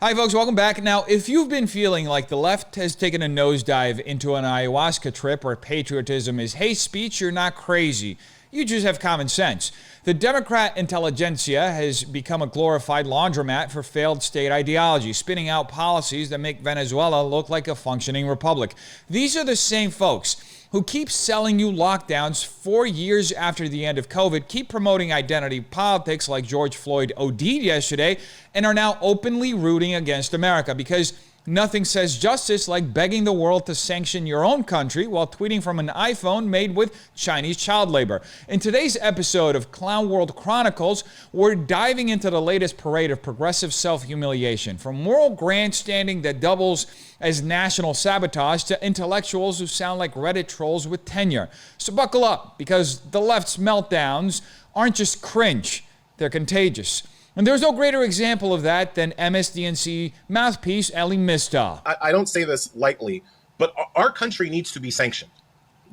Hi folks, welcome back. Now, if you've been feeling like the left has taken a nosedive into an ayahuasca trip where patriotism is hate speech, you're not crazy. You just have common sense. The Democrat intelligentsia has become a glorified laundromat for failed state ideology, spinning out policies that make Venezuela look like a functioning republic. These are the same folks who keep selling you lockdowns 4 years after the end of COVID, keep promoting identity politics like George Floyd OD'd yesterday, and are now openly rooting against America because nothing says justice like begging the world to sanction your own country while tweeting from an iPhone made with Chinese child labor. In today's episode of Clown World Chronicles, we're diving into the latest parade of progressive self-humiliation, from moral grandstanding that doubles as national sabotage to intellectuals who sound like Reddit trolls with tenure. So buckle up, because the left's meltdowns aren't just cringe, they're contagious. And there's no greater example of that than MSDNC mouthpiece Elie Mystal. I don't say this lightly, but our country needs to be sanctioned.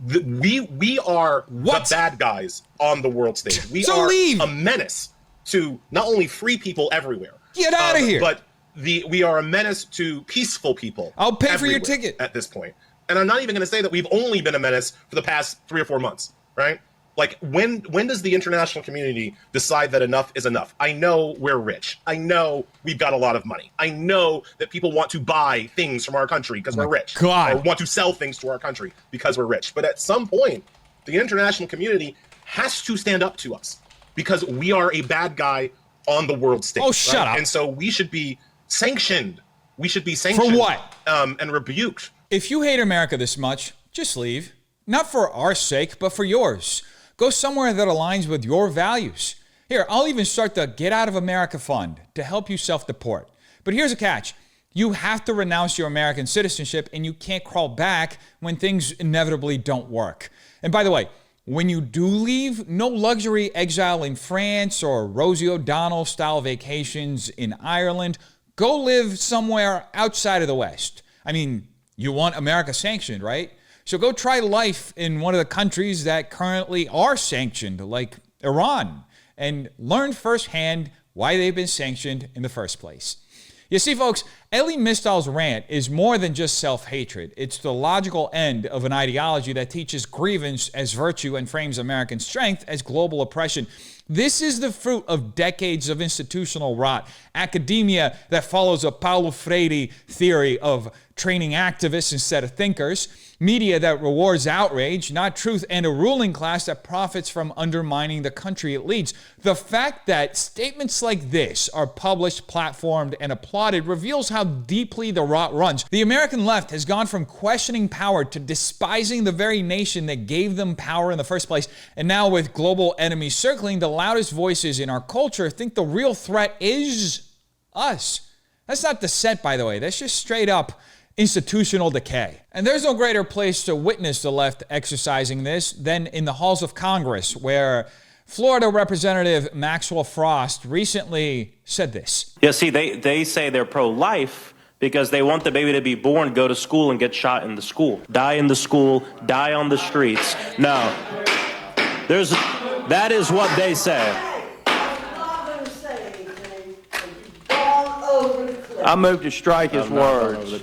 We are the bad guys on the world stage. We are a menace to not only free people everywhere. Get out of here. But we are a menace to peaceful people. I'll pay for your ticket at this point. And I'm not even going to say that we've only been a menace for the past 3 or 4 months, right? Like, when does the international community decide that enough is enough? I know we're rich. I know we've got a lot of money. I know that people want to buy things from our country because we're rich. Or want to sell things to our country because we're rich. But at some point, the international community has to stand up to us because we are a bad guy on the world stage. Oh, shut up. And so we should be sanctioned. We should be sanctioned. For what? And rebuked. If you hate America this much, just leave. Not for our sake, but for yours. Go somewhere that aligns with your values. Here, I'll even start the Get Out of America Fund to help you self-deport. But here's a catch. You have to renounce your American citizenship, and you can't crawl back when things inevitably don't work. And by the way, when you do leave, no luxury exile in France or Rosie O'Donnell-style vacations in Ireland. Go live somewhere outside of the West. I mean, you want America sanctioned, right? So go try life in one of the countries that currently are sanctioned, like Iran, and learn firsthand why they've been sanctioned in the first place. You see, folks, Elie Mystal's rant is more than just self-hatred. It's the logical end of an ideology that teaches grievance as virtue and frames American strength as global oppression. This is the fruit of decades of institutional rot, academia that follows a Paulo Freire theory of training activists instead of thinkers, media that rewards outrage, not truth, and a ruling class that profits from undermining the country it leads. The fact that statements like this are published, platformed, and applauded reveals how deeply the rot runs. The American left has gone from questioning power to despising the very nation that gave them power in the first place. And now, with global enemies circling, the loudest voices in our culture think the real threat is us. That's not dissent, by the way. That's just straight up institutional decay. And there's no greater place to witness the left exercising this than in the halls of Congress, where Florida Representative Maxwell Frost recently said this. Yeah, see, they say they're pro-life because they want the baby to be born, go to school, and get shot in the school. Die in the school, die on the streets. No. That is what they say. I moved to strike his words.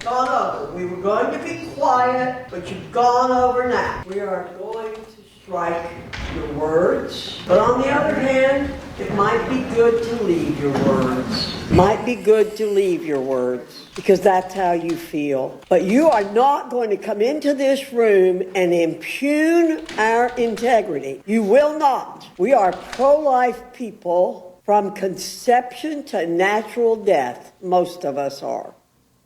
Gone over. We were going to be quiet, but you've gone over now. We are going to strike your words. But on the other hand, it might be good to leave your words. Might be good to leave your words, because that's how you feel. But you are not going to come into this room and impugn our integrity. You will not. We are pro-life people. From conception to natural death, most of us are.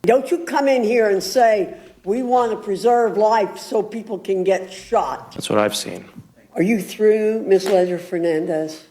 Don't you come in here and say, we want to preserve life so people can get shot. That's what I've seen. Are you through, Ms. Ledger-Fernandez?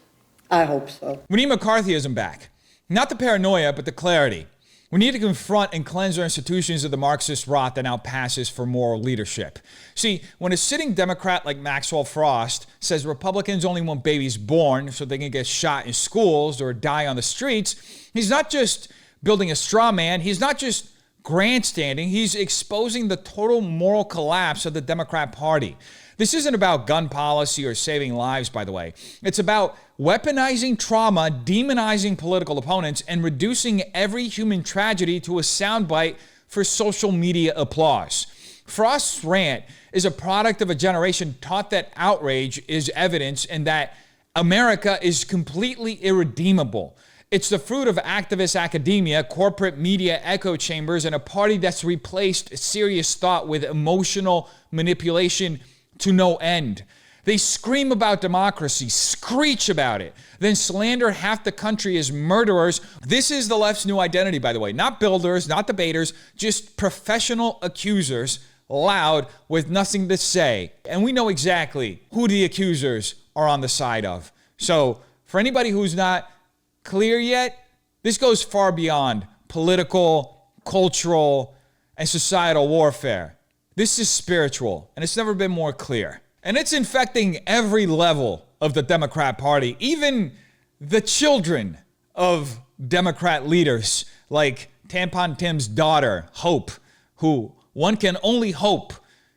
I hope so. We need McCarthyism back. Not the paranoia, but the clarity. We need to confront and cleanse our institutions of the Marxist rot that now passes for moral leadership. See, when a sitting Democrat like Maxwell Frost says Republicans only want babies born so they can get shot in schools or die on the streets, he's not just building a straw man, he's not just grandstanding, he's exposing the total moral collapse of the Democrat Party. This isn't about gun policy or saving lives, by the way. It's about weaponizing trauma, demonizing political opponents, and reducing every human tragedy to a soundbite for social media applause. Frost's rant is a product of a generation taught that outrage is evidence and that America is completely irredeemable. It's the fruit of activist academia, corporate media echo chambers, and a party that's replaced serious thought with emotional manipulation to no end. They scream about democracy, screech about it, then slander half the country as murderers. This is the left's new identity, by the way. Not builders, not debaters, just professional accusers, loud with nothing to say. And we know exactly who the accusers are on the side of. So for anybody who's not clear yet, this goes far beyond political, cultural, and societal warfare. This is spiritual, and it's never been more clear. And it's infecting every level of the Democrat Party, even the children of Democrat leaders like Tampon Tim's daughter, Hope, who one can only hope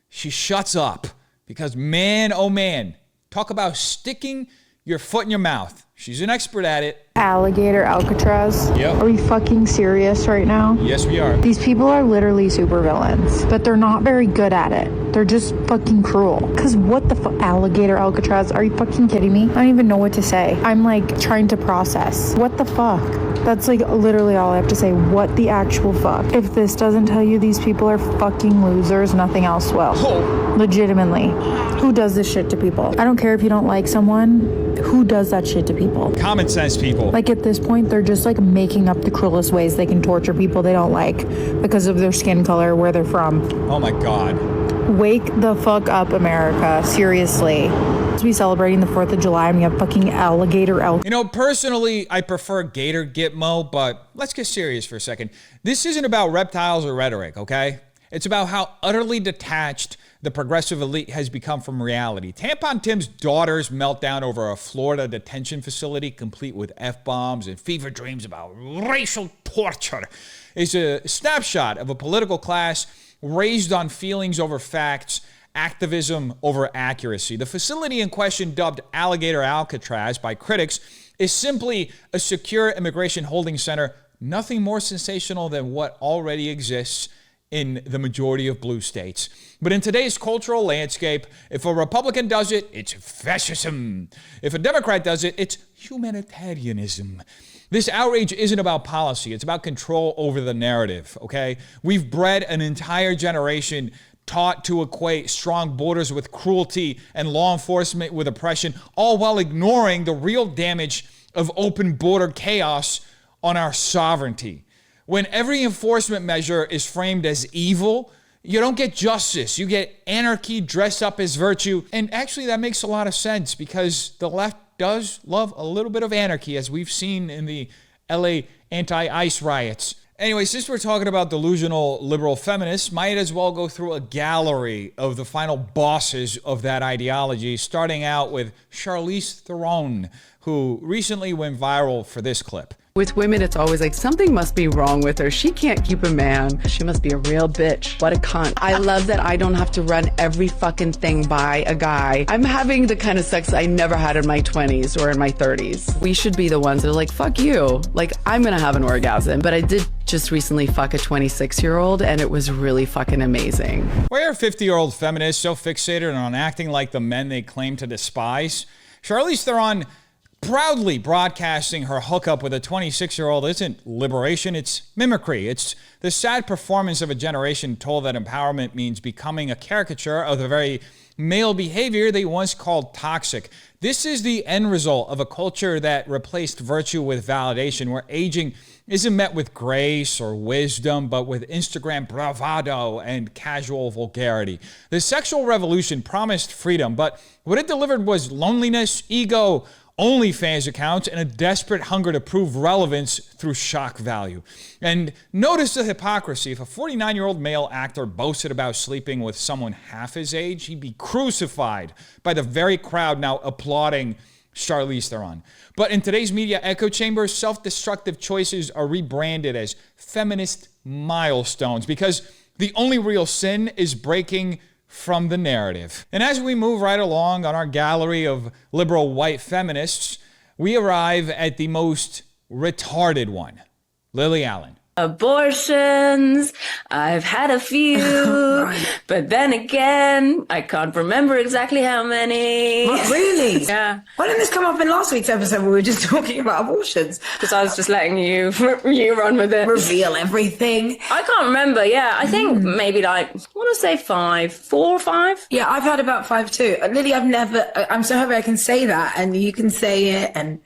she shuts up because man, oh man, talk about sticking your foot in your mouth. She's an expert at it. Alligator Alcatraz. Yep. Are we fucking serious right now? Yes, we are. These people are literally supervillains, but they're not very good at it. They're just fucking cruel. Cause what the fuck? Alligator Alcatraz? Are you fucking kidding me? I don't even know what to say. I'm like trying to process. What the fuck? That's like literally all I have to say. What the actual fuck? If this doesn't tell you these people are fucking losers, nothing else will. Oh. Legitimately. Who does this shit to people? I don't care if you don't like someone. Who does that shit to people? Common sense people. Like at this point, they're just like making up the cruelest ways they can torture people they don't like because of their skin color, where they're from. Oh my God. Wake the fuck up, America. Seriously. To be celebrating the 4th of July and we have fucking Alligator Alcatraz. You know, personally, I prefer Gator Gitmo, but let's get serious for a second. This isn't about reptiles or rhetoric, okay? It's about how utterly detached the progressive elite has become from reality. Tampon Tim's daughter's meltdown over a Florida detention facility complete with F-bombs and fever dreams about racial torture is a snapshot of a political class raised on feelings over facts, activism over accuracy. The facility in question, dubbed Alligator Alcatraz by critics, is simply a secure immigration holding center, nothing more sensational than what already exists in the majority of blue states. But in today's cultural landscape, if a Republican does it, it's fascism. If a Democrat does it, it's humanitarianism. This outrage isn't about policy, it's about control over the narrative, okay? We've bred an entire generation taught to equate strong borders with cruelty and law enforcement with oppression, all while ignoring the real damage of open border chaos on our sovereignty. When every enforcement measure is framed as evil, you don't get justice. You get anarchy dressed up as virtue. And actually, that makes a lot of sense because the left does love a little bit of anarchy, as we've seen in the LA anti-ICE riots. Anyway, since we're talking about delusional liberal feminists, might as well go through a gallery of the final bosses of that ideology, starting out with Charlize Theron, who recently went viral for this clip. With women, it's always like, something must be wrong with her. She can't keep a man. She must be a real bitch. What a cunt. I love that I don't have to run every fucking thing by a guy. I'm having the kind of sex I never had in my 20s or in my 30s. We should be the ones that are like, fuck you. Like, I'm gonna have an orgasm. But I did just recently fuck a 26-year-old and it was really fucking amazing. Why are 50-year-old feminists so fixated on acting like the men they claim to despise? Charlize Theron proudly broadcasting her hookup with a 26-year-old isn't liberation, it's mimicry. It's the sad performance of a generation told that empowerment means becoming a caricature of the very male behavior they once called toxic. This is the end result of a culture that replaced virtue with validation, where aging isn't met with grace or wisdom, but with Instagram bravado and casual vulgarity. The sexual revolution promised freedom, but what it delivered was loneliness, ego, OnlyFans accounts, and a desperate hunger to prove relevance through shock value. And notice the hypocrisy. If a 49-year-old male actor boasted about sleeping with someone half his age, he'd be crucified by the very crowd now applauding Charlize Theron. But in today's media echo chamber, self-destructive choices are rebranded as feminist milestones because the only real sin is breaking from the narrative. And as we move right along on our gallery of liberal white feminists, we arrive at the most retarded one, Lily Allen. Abortions, I've had a few, but then again, I can't remember exactly how many. What, really? Yeah. Why didn't this come up in last week's episode where we were just talking about abortions? Because I was just letting you run with it. Reveal everything. I can't remember, yeah. I think maybe like, I want to say 4 or 5. Yeah, I've had about 5 too. Lily, I'm so happy I can say that and you can say it and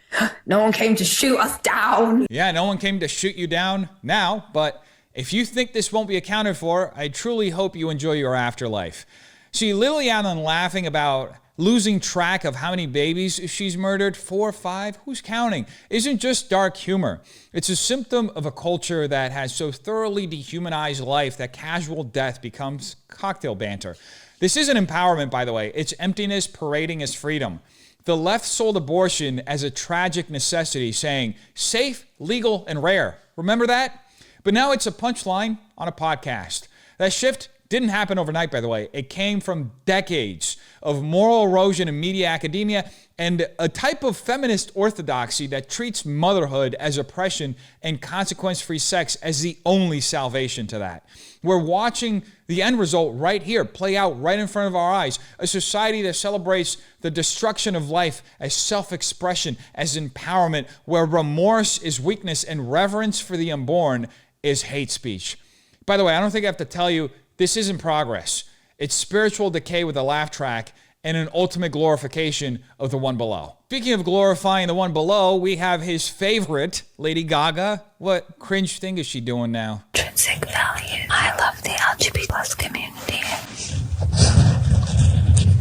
no one came to shoot us down. Yeah, no one came to shoot you down now, but if you think this won't be accounted for, I truly hope you enjoy your afterlife. See, Lily Allen laughing about losing track of how many babies she's murdered, 4 or 5, who's counting, isn't just dark humor. It's a symptom of a culture that has so thoroughly dehumanized life that casual death becomes cocktail banter. This isn't empowerment, by the way. It's emptiness parading as freedom. The left sold abortion as a tragic necessity, saying safe, legal, and rare. Remember that? But now it's a punchline on a podcast. That shift didn't happen overnight, by the way. It came from decades of moral erosion in media, academia, and a type of feminist orthodoxy that treats motherhood as oppression and consequence-free sex as the only salvation to that. We're watching the end result right here play out right in front of our eyes. A society that celebrates the destruction of life as self-expression, as empowerment, where remorse is weakness and reverence for the unborn is hate speech. By the way, I don't think I have to tell you, this isn't progress. It's spiritual decay with a laugh track and an ultimate glorification of the one below. Speaking of glorifying the one below, we have his favorite, Lady Gaga. What cringe thing is she doing now? Intrinsic value. I love the LGBT plus community.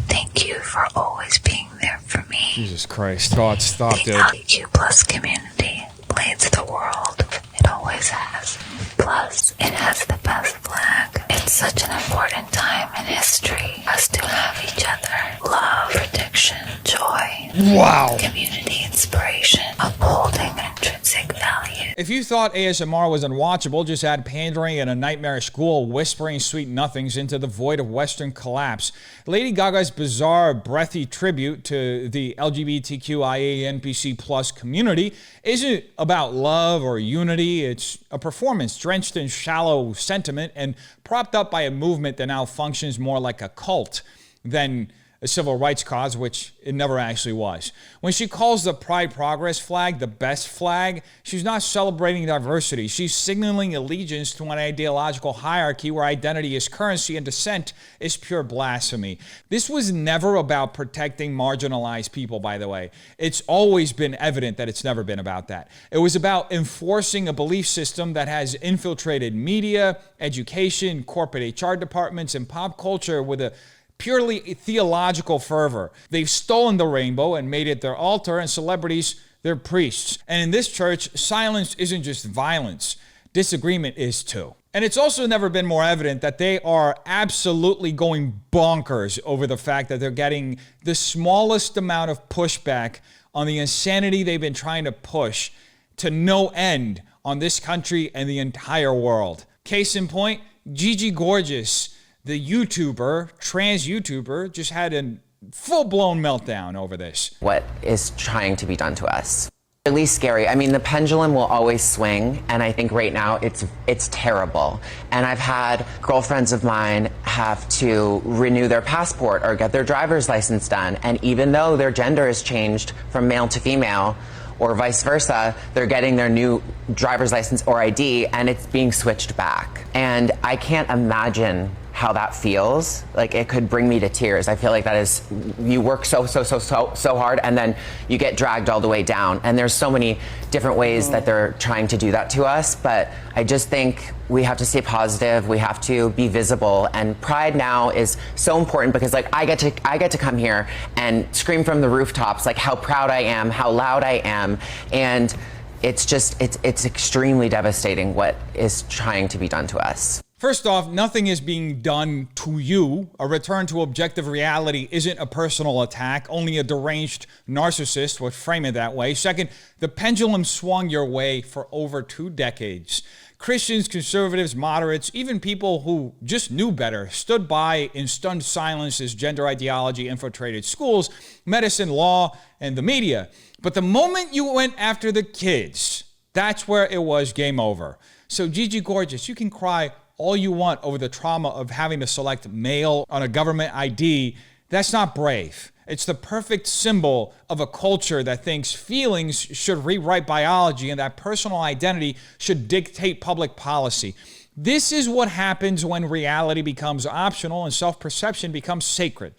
Thank you for always being there for me. Jesus Christ. God, stop, the dude. LGBTQ plus community leads the world. It always has. Plus, it has the best flag. It's such an important time in history for us to have each other. Love, protection, joy. Wow. Community inspiration. Upholding intrinsic value. If you thought ASMR was unwatchable, just add pandering and a nightmarish school whispering sweet nothings into the void of Western collapse. Lady Gaga's bizarre, breathy tribute to the LGBTQIA NPC plus community isn't about love or unity. It's a performance drenched in shallow sentiment and propped up by a movement that now functions more like a cult than a civil rights cause, which it never actually was. When she calls the Pride Progress flag the best flag, she's not celebrating diversity. She's signaling allegiance to an ideological hierarchy where identity is currency and dissent is pure blasphemy. This was never about protecting marginalized people, by the way. It's always been evident that it's never been about that. It was about enforcing a belief system that has infiltrated media, education, corporate HR departments, and pop culture with a purely theological fervor. They've stolen the rainbow and made it their altar, and celebrities their priests. And in this church, silence isn't just violence. Disagreement is too. And it's also never been more evident that they are absolutely going bonkers over the fact that they're getting the smallest amount of pushback on the insanity they've been trying to push to no end on this country and the entire world. Case in point, Gigi Gorgeous, the YouTuber, trans YouTuber, just had a full-blown meltdown over this. What is trying to be done to us? Really scary. I mean, the pendulum will always swing, and I think right now it's terrible. And I've had girlfriends of mine have to renew their passport or get their driver's license done, and even though their gender has changed from male to female, or vice versa, they're getting their new driver's license or ID, and it's being switched back. And I can't imagine how that feels. Like, it could bring me to tears. I feel like that is, you work so hard, and then you get dragged all the way down. And there's so many different ways that they're trying to do that to us, but I just think we have to stay positive. We have to be visible, and Pride now is so important because, like, I get to come here and scream from the rooftops like how proud I am, how loud I am, and it's just, it's extremely devastating what is trying to be done to us. First off, nothing is being done to you. A return to objective reality isn't a personal attack. Only a deranged narcissist would frame it that way. Second, the pendulum swung your way for over 2 decades. Christians, conservatives, moderates, even people who just knew better stood by in stunned silence as gender ideology infiltrated schools, medicine, law, and the media. But the moment you went after the kids, that's where it was game over. So Gigi Gorgeous, you can cry all you want over the trauma of having to select male on a government ID. That's not brave. It's the perfect symbol of a culture that thinks feelings should rewrite biology and that personal identity should dictate public policy. This is what happens when reality becomes optional and self-perception becomes sacred.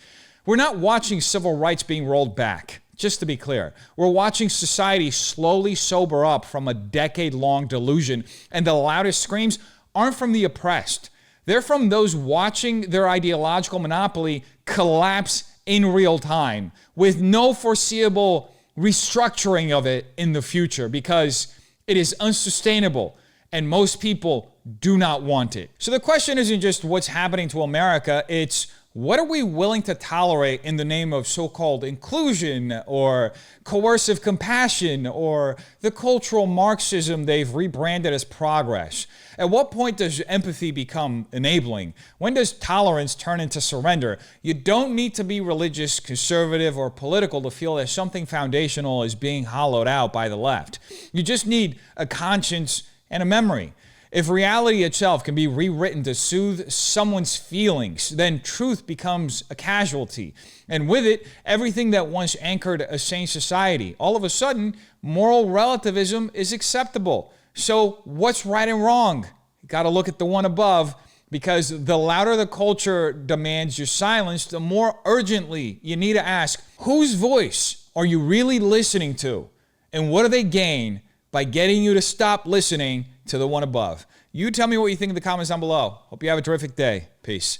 We're not watching civil rights being rolled back. Just to be clear, we're watching society slowly sober up from a decade-long delusion, and the loudest screams aren't from the oppressed. They're from those watching their ideological monopoly collapse in real time with no foreseeable restructuring of it in the future because it is unsustainable and most people do not want it. So the question isn't just what's happening to America, it's what are we willing to tolerate in the name of so-called inclusion or coercive compassion or the cultural Marxism they've rebranded as progress? At what point does empathy become enabling? When does tolerance turn into surrender? You don't need to be religious, conservative, or political to feel that something foundational is being hollowed out by the left. You just need a conscience and a memory. If reality itself can be rewritten to soothe someone's feelings, then truth becomes a casualty. And with it, everything that once anchored a sane society. All of a sudden, moral relativism is acceptable. So what's right and wrong? You got to look at the one above, because the louder the culture demands your silence, the more urgently you need to ask, whose voice are you really listening to? And what do they gain by getting you to stop listening to the one above? You tell me what you think in the comments down below. Hope you have a terrific day. Peace.